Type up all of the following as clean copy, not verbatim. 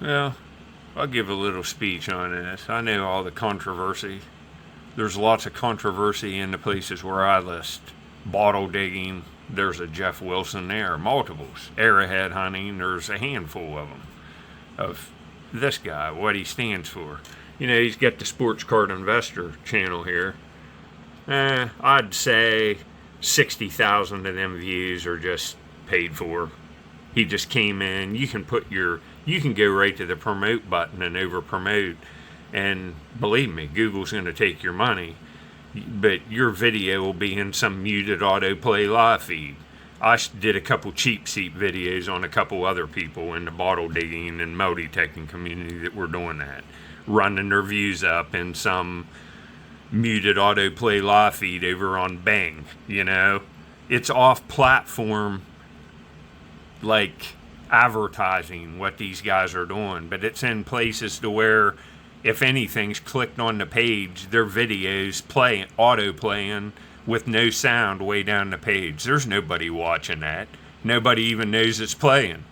Well, I'll give a little speech on this. I know all the controversy. There's lots of controversy in the places where I list. Bottle digging, there's a Jeff Wilson there. Multiples. Arrowhead hunting, there's a handful of them. Of this guy, what he stands for. You know, he's got the Sports Card Investor channel here. I'd say 60,000 of them views are just paid for. He just came in. You can go right to the promote button and over promote. And believe me, Google's going to take your money. But your video will be in some muted autoplay live feed. I did a couple cheap seat videos on a couple other people in the bottle digging and multi-teching community that were doing that. Running their views up in some muted autoplay live feed over on Bing, you know. It's off platform, like advertising what these guys are doing, but it's in places to where if anything's clicked on the page, their videos auto playing with no sound way down the page. There's nobody watching that. Nobody even knows it's playing.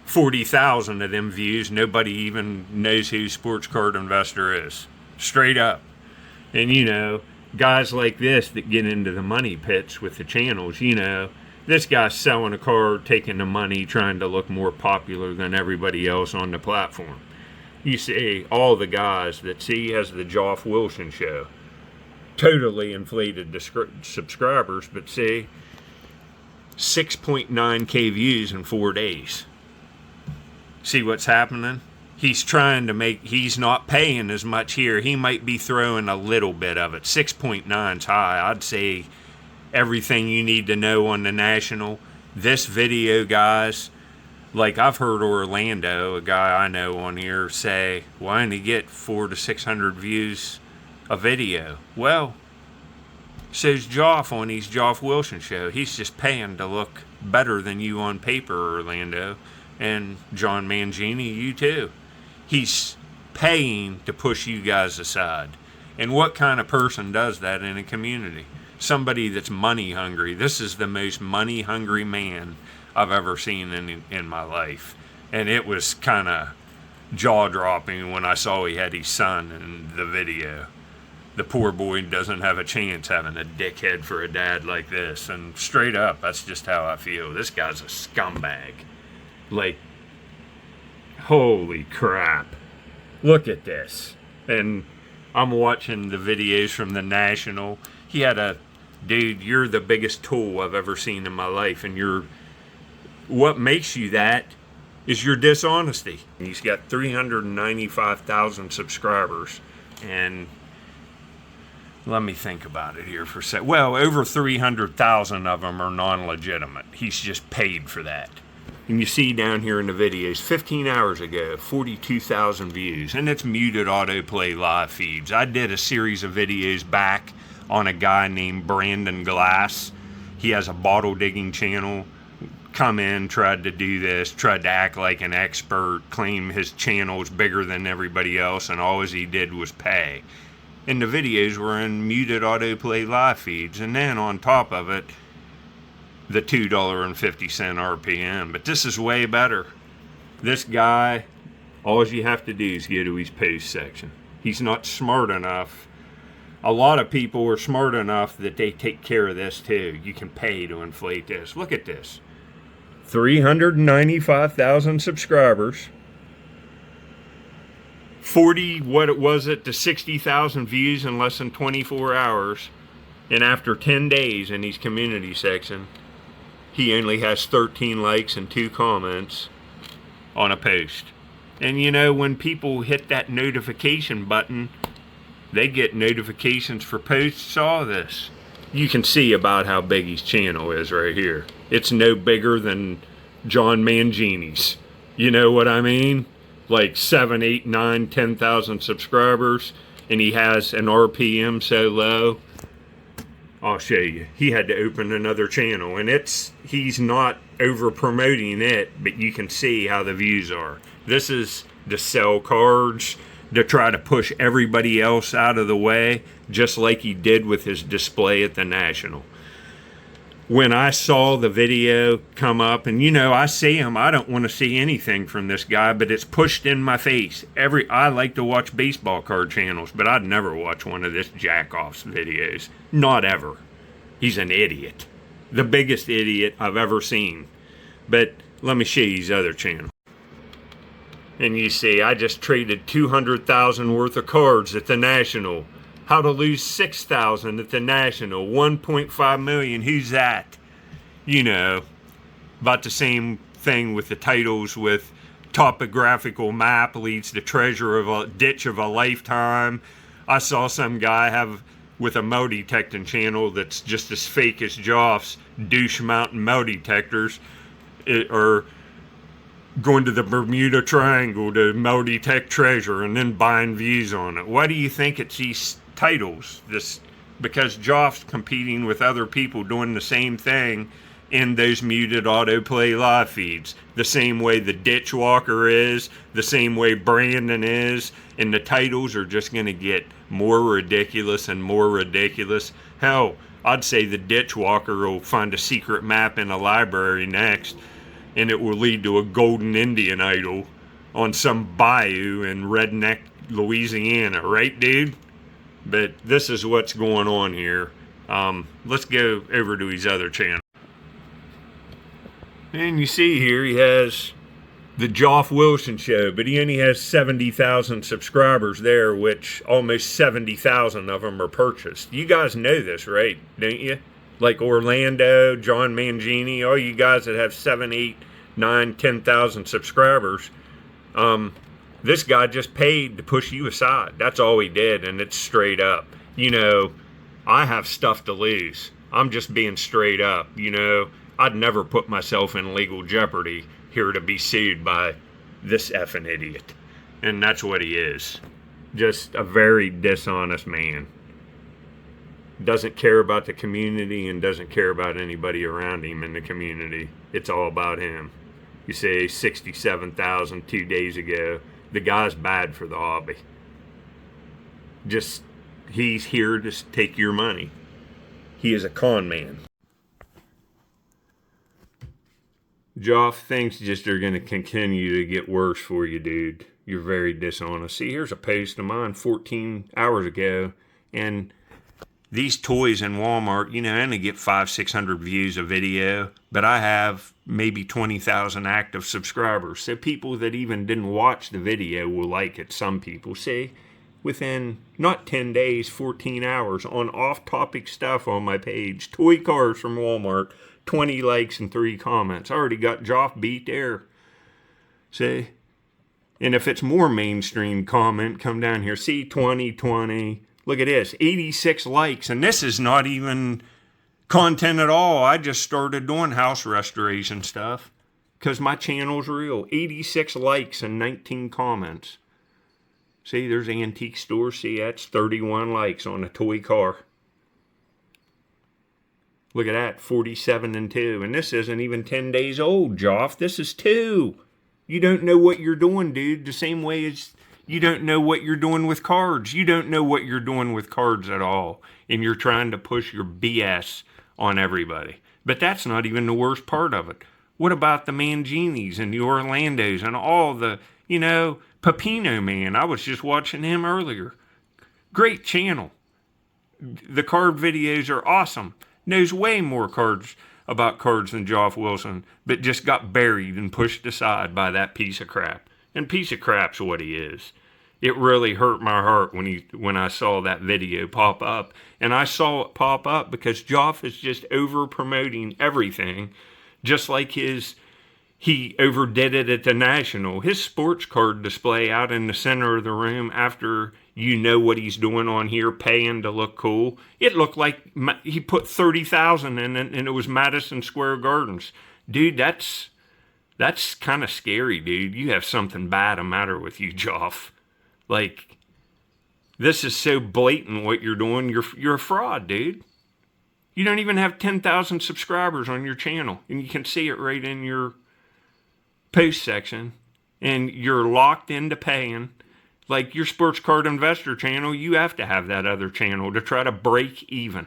40,000 of them views, nobody even knows who Sports Card Investor is. Straight up. And you know, guys like this that get into the money pits with the channels, you know, this guy's selling a card, taking the money, trying to look more popular than everybody else on the platform. You see all the guys that he has the Geoff Wilson show. Totally inflated subscribers, but see, 6.9k views in 4 days. See what's happening? He's not paying as much here. He might be throwing a little bit of it. 6.9's high. I'd say everything you need to know on the national. This video, guys, like I've heard Orlando, a guy I know on here, say, why didn't he get 400 to 600 views a video? Well, so's Geoff on his Geoff Wilson show. He's just paying to look better than you on paper, Orlando. And John Mangini, you too. He's paying to push you guys aside. And what kind of person does that in a community? Somebody that's money hungry. This is the most money hungry man I've ever seen in my life. And it was kind of jaw-dropping when I saw he had his son in the video. The poor boy doesn't have a chance having a dickhead for a dad like this. And straight up, that's just how I feel. This guy's a scumbag. Like, holy crap. Look at this. And I'm watching the videos from the National. He had dude, you're the biggest tool I've ever seen in my life. And what makes you that is your dishonesty. He's got 395,000 subscribers. And let me think about it here for a sec. Well, over 300,000 of them are non-legitimate. He's just paid for that. And you see down here in the videos, 15 hours ago, 42,000 views. And it's muted autoplay live feeds. I did a series of videos back on a guy named Brandon Glass. He has a bottle digging channel. Come in, tried to do this, tried to act like an expert, claim his channel's bigger than everybody else, and all he did was pay. And the videos were in muted autoplay live feeds. And then on top of it, the $2.50 RPM. But this is way better. This guy, all you have to do is go to his post section. He's not smart enough. A lot of people are smart enough that they take care of this too. You can pay to inflate this. Look at this. 395,000 subscribers. to 60,000 views in less than 24 hours. And after 10 days in his community section, he only has 13 likes and 2 comments on a post. And you know, when people hit that notification button, they get notifications for posts, all this. You can see about how big his channel is right here. It's no bigger than John Mangini's. You know what I mean? Like 7, 8, 9, 10,000 subscribers, and he has an RPM so low. I'll show you. He had to open another channel, and he's not over promoting it, but you can see how the views are. This is to sell cards, to try to push everybody else out of the way, just like he did with his display at the National. when I saw the video come up, and you know, I see him, I don't want to see anything from this guy, but it's pushed in my face. I like to watch baseball card channels, but I'd never watch one of this jack-off's videos. Not ever. He's an idiot. The biggest idiot I've ever seen. But let me show you his other channel. And you see, I just traded 200,000 worth of cards at the National. How to lose 6,000 at the National. 1.5 million. Who's that? You know, about the same thing with the titles with topographical map leads to treasure of a ditch of a lifetime. I saw some guy have with a metal detecting channel that's just as fake as Geoff's douche mountain metal detectors, or going to the Bermuda Triangle to metal detect treasure and then buying views on it. Why do you think it's these titles? Because Geoff's competing with other people doing the same thing in those muted autoplay live feeds. The same way the Ditch Walker is, the same way Brandon is, and the titles are just going to get more ridiculous and more ridiculous. Hell, I'd say the Ditch Walker will find a secret map in a library next, and it will lead to a golden Indian idol on some bayou in redneck Louisiana, right, dude? But this is what's going on here. Let's go over to his other channel. And you see here he has the Geoff Wilson Show, but he only has 70,000 subscribers there, which almost 70,000 of them are purchased. You guys know this, right? Don't you? Like Orlando, John Mangini, all you guys that have 7, 8, 9, 10,000 subscribers. This guy just paid to push you aside. That's all he did, and it's straight up. You know, I have stuff to lose. I'm just being straight up, you know. I'd never put myself in legal jeopardy here to be sued by this effing idiot. And that's what he is. Just a very dishonest man. Doesn't care about the community and doesn't care about anybody around him in the community. It's all about him. You say 67,000 2 days ago. The guy's bad for the hobby. Just, he's here to take your money. He is a con man. Geoff, things just are going to continue to get worse for you, dude. You're very dishonest. See, here's a post of mine 14 hours ago, and these toys in Walmart, you know, I only get 500-600 views a video, but I have maybe 20,000 active subscribers. So people that even didn't watch the video will like it. Some people see within not 10 days, 14 hours on off-topic stuff on my page. Toy cars from Walmart, 20 likes and 3 comments. I already got Geoff beat there. See? And if it's more mainstream comment, come down here. See, 20. Look at this, 86 likes. And this is not even content at all. I just started doing house restoration stuff because my channel's real. 86 likes and 19 comments. See, there's Antique Store. See, that's 31 likes on a toy car. Look at that, 47 and 2. And this isn't even 10 days old, Geoff. This is 2. You don't know what you're doing, dude. The same way as you don't know what you're doing with cards. You don't know what you're doing with cards at all. And you're trying to push your BS on everybody. But that's not even the worst part of it. What about the Manginis and the Orlandos and all the, you know, Pepino Man? I was just watching him earlier. Great channel. The card videos are awesome. Knows way more cards about cards than Geoff Wilson, but just got buried and pushed aside by that piece of crap. And piece of crap's what he is. It really hurt my heart when I saw that video pop up. And I saw it pop up because Geoff is just over promoting everything, just like he overdid it at the National. His sports card display out in the center of the room after you know what he's doing on here, paying to look cool. It looked like he put 30,000 in it, and it was Madison Square Gardens. Dude, that's kind of scary, dude. You have something bad the matter with you, Geoff. Like, this is so blatant what you're doing. You're a fraud, dude. You don't even have 10,000 subscribers on your channel, and you can see it right in your post section, and you're locked into paying. Like your sports card investor channel, you have to have that other channel to try to break even.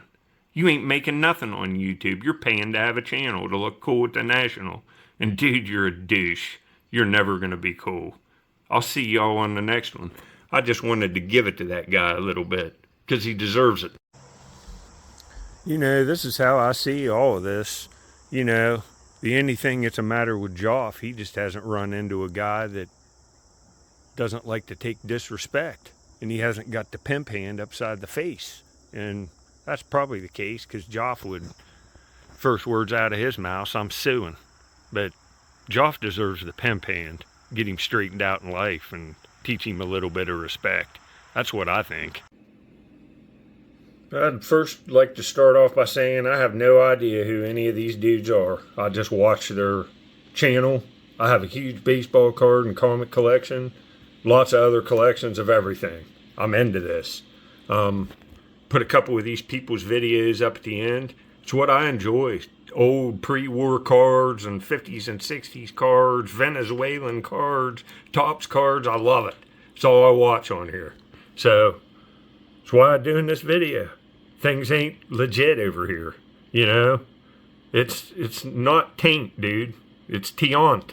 You ain't making nothing on YouTube. You're paying to have a channel to look cool at the National. And dude, you're a douche. You're never going to be cool. I'll see y'all on the next one. I just wanted to give it to that guy a little bit, because he deserves it. You know, this is how I see all of this. You know, the only thing that's a matter with Geoff, he just hasn't run into a guy that doesn't like to take disrespect. And he hasn't got the pimp hand upside the face. And that's probably the case, because Geoff would, first words out of his mouth, I'm suing. But Geoff deserves the pimp hand. Get him straightened out in life and teach him a little bit of respect. That's what I think. I'd first like to start off by saying I have no idea who any of these dudes are. I just watch their channel. I have a huge baseball card and comic collection. Lots of other collections of everything. I'm into this. Put a couple of these people's videos up at the end. It's what I enjoy. Old pre-war cards and 50s and 60s cards, Venezuelan cards, Topps cards. I love it. It's all I watch on here. So, that's why I'm doing this video. Things ain't legit over here, you know? It's not taint, dude. It's tiant.